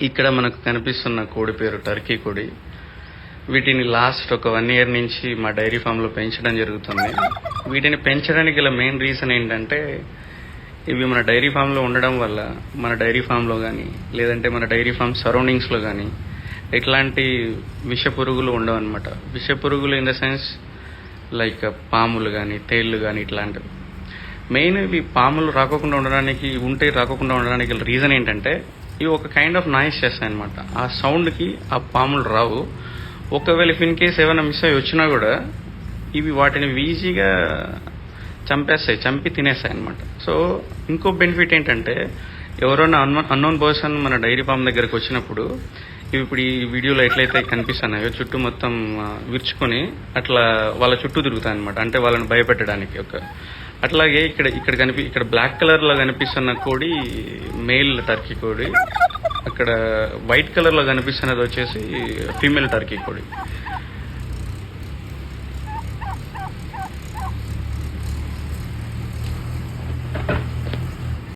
ఇక్కడ మనకు కనిపిస్తున్న కోడి పేరు టర్కీ కోడి. వీటిని లాస్ట్ ఒక 1 year నుంచి మా డైరీ ఫామ్లో పెంచడం జరుగుతుంది. వీటిని పెంచడానికి గల మెయిన్ రీజన్ ఏంటంటే, ఇవి మన డైరీ ఫామ్లో ఉండడం వల్ల మన డైరీ ఫామ్లో కానీ లేదంటే మన డైరీ ఫామ్ సరౌండింగ్స్లో కానీ ఎట్లాంటి విష పురుగులు ఉండవు అనమాట. విష పురుగులు ఇన్ ద సెన్స్ లైక్ పాములు కానీ తేళ్లు కానీ ఇట్లాంటివి. మెయిన్ ఇవి పాములు రాకోకుండా ఉండడానికి రీజన్ ఏంటంటే, ఇవి ఒక కైండ్ ఆఫ్ నాయిస్ చేస్తాయి అనమాట. ఆ సౌండ్కి ఆ పాములు రావు. ఒకవేళ ఇఫ్ ఇన్ కేస్ ఏమైనా మిస్ అయ్యి వచ్చినా కూడా ఇవి వాటిని ఈజీగా చంపి తినేస్తాయి అనమాట. సో ఇంకో బెనిఫిట్ ఏంటంటే, ఎవరైనా అన్నోన్ పర్సన్ మన డైరీ ఫామ్ దగ్గరకు వచ్చినప్పుడు ఇవి ఇప్పుడు ఈ వీడియోలో ఎట్లయితే కనిపిస్తున్నాయో చుట్టూ మొత్తం విరుచుకొని అట్లా వాళ్ళ చుట్టూ తిరుగుతాయి అనమాట. అంటే వాళ్ళని భయపెట్టడానికి అట్లాగే ఇక్కడ బ్లాక్ కలర్ లో కనిపిస్తున్న కోడి మేల్ టర్కీ కోడి, అక్కడ వైట్ కలర్ లో కనిపిస్తున్నది వచ్చేసి ఫీమేల్ టర్కీ కోడి.